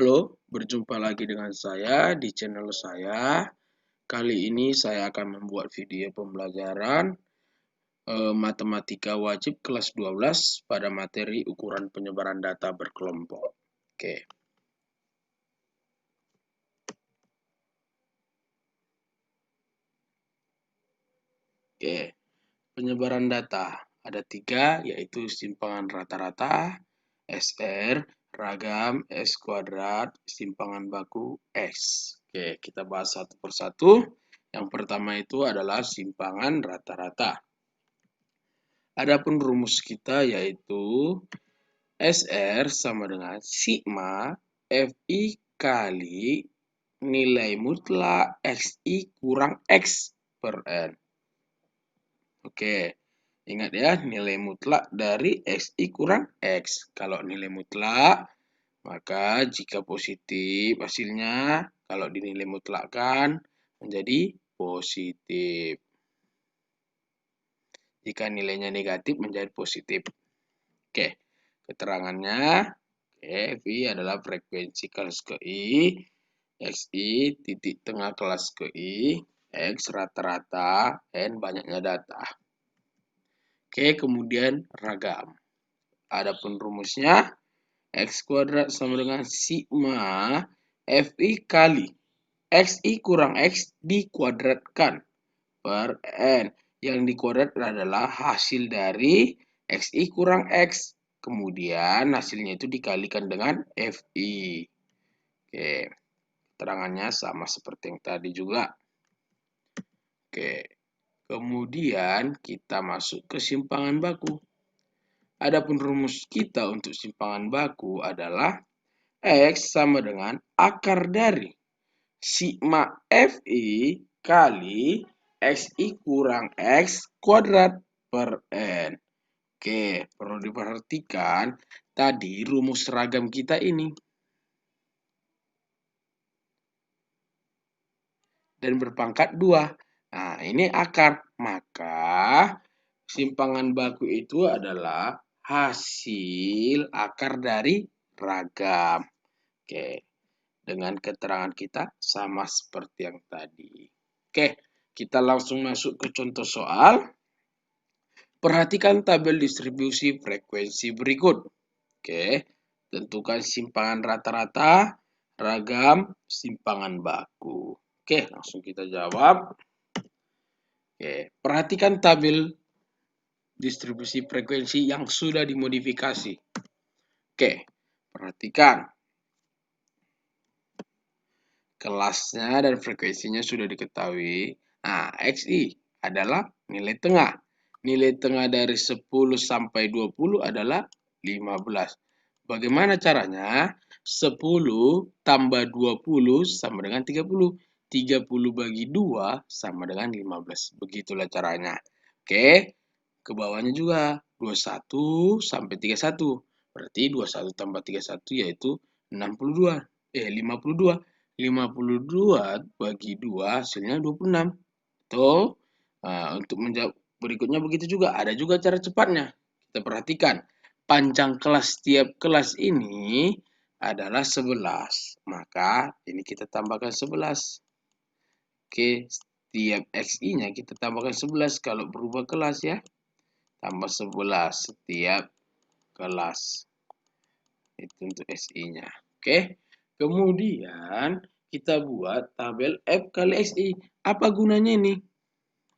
Halo, berjumpa lagi dengan saya di channel saya. Kali ini saya akan membuat video pembelajaran matematika wajib kelas 12 pada materi ukuran penyebaran data berkelompok. Oke, penyebaran data ada 3, yaitu simpangan rata-rata, SR, ragam, S kuadrat, simpangan baku, X. Oke, kita bahas satu persatu. Yang pertama itu adalah simpangan rata-rata. Adapun rumus kita yaitu SR sama dengan sigma FI kali nilai mutlak XI kurang X per N. Oke, ingat ya, nilai mutlak dari XI kurang X. Kalau nilai mutlak, maka jika positif hasilnya, kalau dinilai mutlakkan menjadi positif. Jika nilainya negatif menjadi positif. Oke, keterangannya, FI adalah frekuensi kelas ke I, XI titik tengah kelas ke I, X rata-rata, N banyaknya data. Oke, kemudian ragam. Adapun rumusnya, X kuadrat sama dengan sigma FI kali XI kurang X dikuadratkan per N. Yang dikuadrat adalah hasil dari XI kurang X. Kemudian hasilnya itu dikalikan dengan FI. Oke, keterangannya sama seperti yang tadi juga. Oke, kemudian kita masuk ke simpangan baku. Adapun rumus kita untuk simpangan baku adalah X sama dengan akar dari sigma FI kali XI kurang X kuadrat per N. Oke, perlu diperhatikan tadi rumus ragam kita ini. Dan berpangkat 2. Nah, ini akar. Maka simpangan baku itu adalah hasil akar dari ragam. Oke, dengan keterangan kita sama seperti yang tadi. Oke, kita langsung masuk ke contoh soal. Perhatikan tabel distribusi frekuensi berikut. Oke, tentukan simpangan rata-rata, ragam, simpangan baku. Oke, langsung kita jawab. Oke, perhatikan tabel distribusi frekuensi yang sudah dimodifikasi. Oke, perhatikan. Kelasnya dan frekuensinya sudah diketahui. Nah, XI adalah nilai tengah. Nilai tengah dari 10 sampai 20 adalah 15. Bagaimana caranya? 10 tambah 20 sama dengan 30. 30 bagi 2 sama dengan 15. Begitulah caranya. Oke, ke bawahnya juga 21 sampai 31. Berarti 21 tambah 31 yaitu 52. 52 bagi 2 hasilnya 26. Tuh, untuk menjawab berikutnya begitu juga. Ada juga cara cepatnya. Kita perhatikan. Panjang kelas tiap kelas ini adalah 11. Maka ini kita tambahkan 11. Oke, setiap XI-nya kita tambahkan 11 kalau berubah kelas ya. Tambah 11 setiap kelas. Itu untuk SI-nya. Oke. Kemudian kita buat tabel F kali SI. Apa gunanya ini?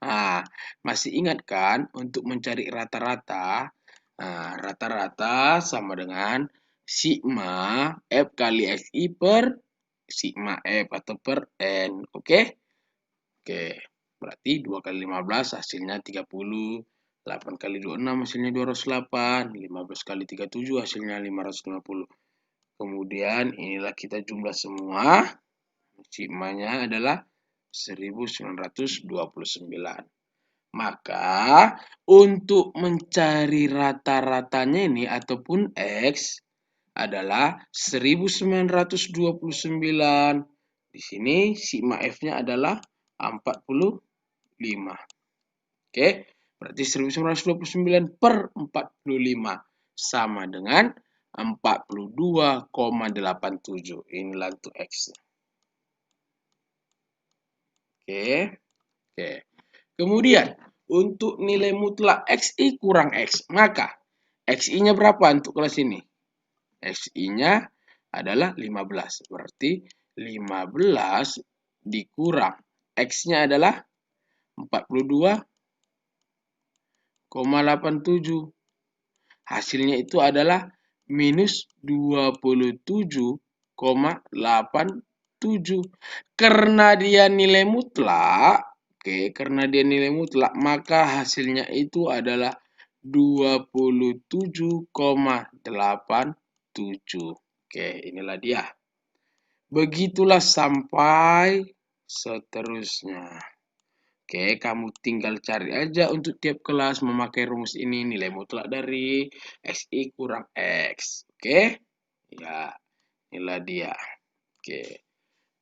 Nah, masih ingat kan untuk mencari rata-rata? Nah, rata-rata sama dengan sigma F kali SI per sigma F atau per N. Oke? Oke. Berarti 2 kali 15 hasilnya 30. 8 kali 26 hasilnya 208. 15 kali 37 hasilnya 550. Kemudian inilah kita jumlah semua. Sigmanya adalah 1929. Maka untuk mencari rata-ratanya ini ataupun X adalah 1929. Di sini sigma F-nya adalah 45. Oke, berarti 1929 per 45 sama dengan 42,87. Inilah untuk X. Oke. Oke. Kemudian, untuk nilai mutlak XI kurang X, maka XI-nya berapa untuk kelas ini? XI-nya adalah 15. Berarti 15 dikurang X-nya adalah 42,87. Hasilnya itu adalah minus 27,87. Karena dia nilai mutlak, karena dia nilai mutlak, maka hasilnya itu adalah 27,87. Inilah dia. Begitulah sampai seterusnya. Kamu tinggal cari aja untuk tiap kelas memakai rumus ini, nilai mutlak dari XI kurang X. Ya, inilah dia.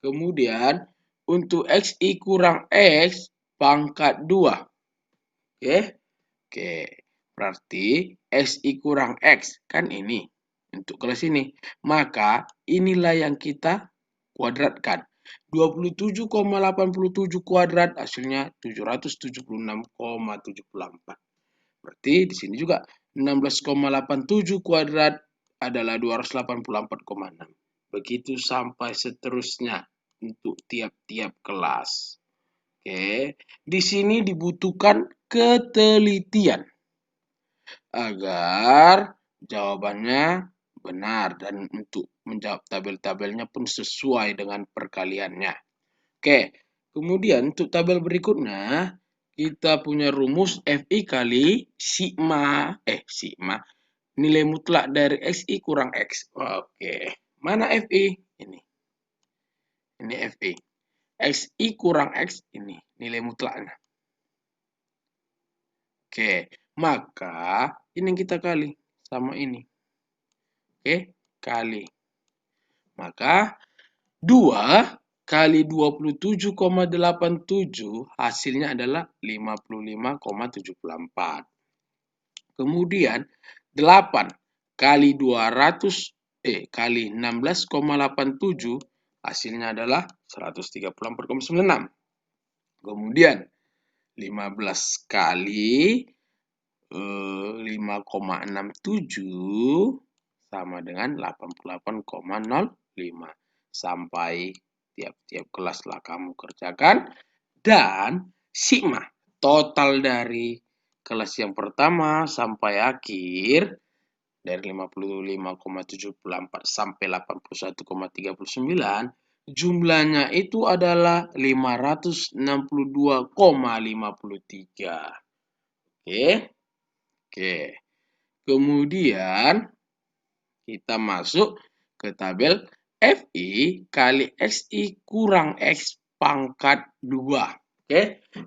Kemudian untuk XI kurang X pangkat 2. Berarti XI kurang X kan ini untuk kelas ini. Maka inilah yang kita kuadratkan. 27,87 kuadrat hasilnya 776,74. Berarti di sini juga 16,87 kuadrat adalah 284,6. Begitu sampai seterusnya untuk tiap-tiap kelas. Di sini dibutuhkan ketelitian agar jawabannya benar dan untuk menjawab tabel-tabelnya pun sesuai dengan perkaliannya. Kemudian untuk tabel berikutnya kita punya rumus FI kali sigma nilai mutlak dari XI kurang X. Mana FI? Ini FI. XI kurang X ini nilai mutlaknya. Maka ini yang kita kali sama ini. Kali. Maka 2 kali 27,87 hasilnya adalah 55,74. Kemudian 8 kali 16,87 hasilnya adalah 134,96. Kemudian 15 kali 5,67 sama dengan 88,05. Sampai tiap-tiap kelas lah kamu kerjakan. Dan sigma total dari kelas yang pertama sampai akhir dari 55,74 sampai 81,39 jumlahnya itu adalah 562,53. Kemudian kita masuk ke tabel FI kali XI kurang X pangkat 2.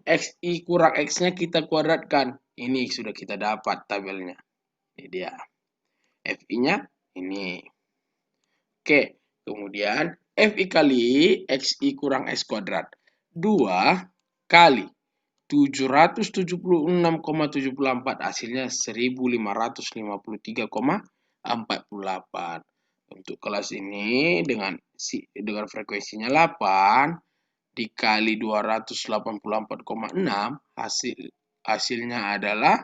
XI kurang X-nya kita kuadratkan. Ini sudah kita dapat tabelnya. Ini dia. FI-nya ini. Kemudian FI kali XI kurang X kuadrat. 2 kali 776,74 hasilnya 1553,48. Untuk kelas ini dengan frekuensinya 8 dikali 284,6 hasilnya adalah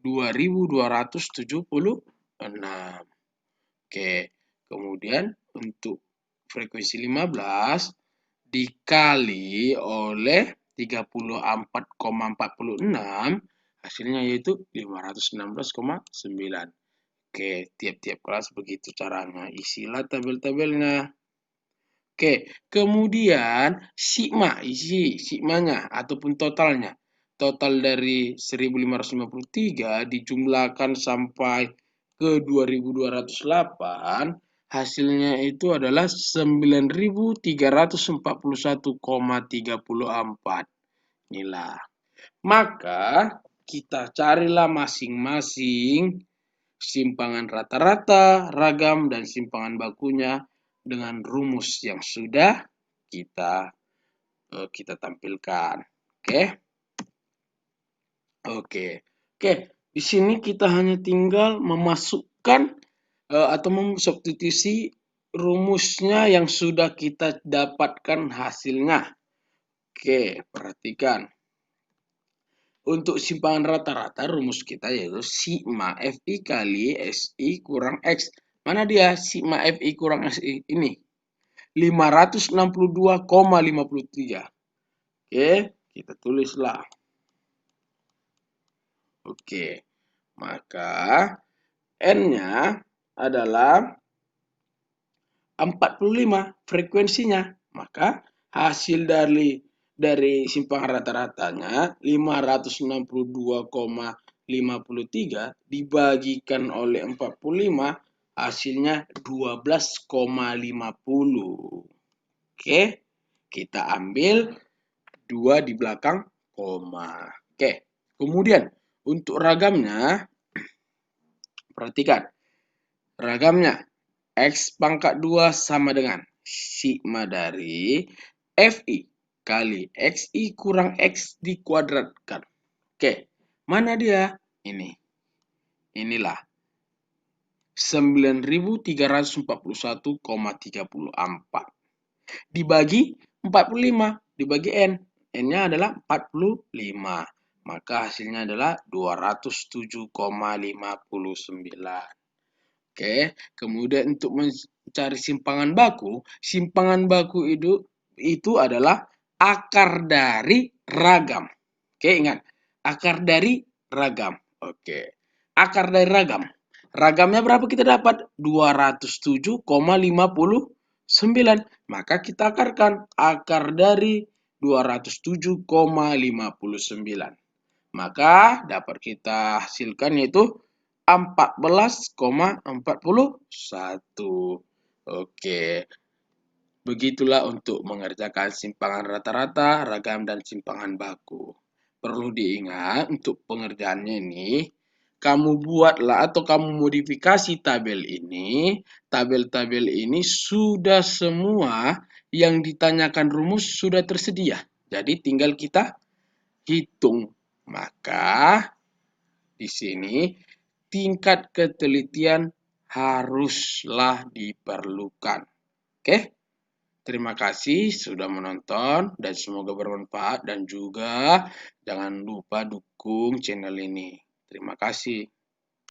2276. Kemudian untuk frekuensi 15 dikali oleh 34,46 hasilnya yaitu 516,9. Tiap-tiap kelas begitu caranya. Isilah tabel-tabelnya. Kemudian sigmanya ataupun totalnya. Total dari 1553 dijumlahkan sampai ke 2208. Hasilnya itu adalah 9.341,34. Inilah. Maka kita carilah masing-masing simpangan rata-rata, ragam, dan simpangan bakunya dengan rumus yang sudah kita tampilkan. Di sini kita hanya tinggal memasukkan atau mensubstitusi rumusnya yang sudah kita dapatkan hasilnya. Oke, perhatikan. Untuk simpangan rata-rata rumus kita yaitu sigma Fi kali Si kurang X. Mana dia sigma Fi kurang Si ini? 562,53. Oke, kita tulislah. Oke, maka N-nya adalah 45 frekuensinya. Maka hasil dari simpangan rata-ratanya 562,53 dibagikan oleh 45 hasilnya 12,50. Oke, kita ambil 2 di belakang koma. Oke, kemudian untuk ragamnya, perhatikan. Ragamnya, X pangkat 2 sama dengan sigma dari Fi kali Xi kurang X dikuadratkan. Oke, mana dia? Inilah 9.341,34 dibagi 45 dibagi N. N-nya adalah 45. Maka hasilnya adalah 207,59. Oke, kemudian untuk mencari simpangan baku itu adalah akar dari ragam. Oke, ingat, akar dari ragam. Oke, akar dari ragam. Ragamnya berapa kita dapat? 207,59. Maka kita akarkan akar dari 207,59. Maka dapat kita hasilkan yaitu 14,41. Oke. Begitulah untuk mengerjakan simpangan rata-rata, ragam, dan simpangan baku. Perlu diingat untuk pengerjaannya ini, kamu buatlah atau kamu modifikasi tabel ini. Tabel-tabel ini sudah semua yang ditanyakan rumus sudah tersedia. Jadi tinggal kita hitung. Maka di sini tingkat ketelitian haruslah diperlukan. Oke? Terima kasih sudah menonton dan semoga bermanfaat dan juga jangan lupa dukung channel ini. Terima kasih.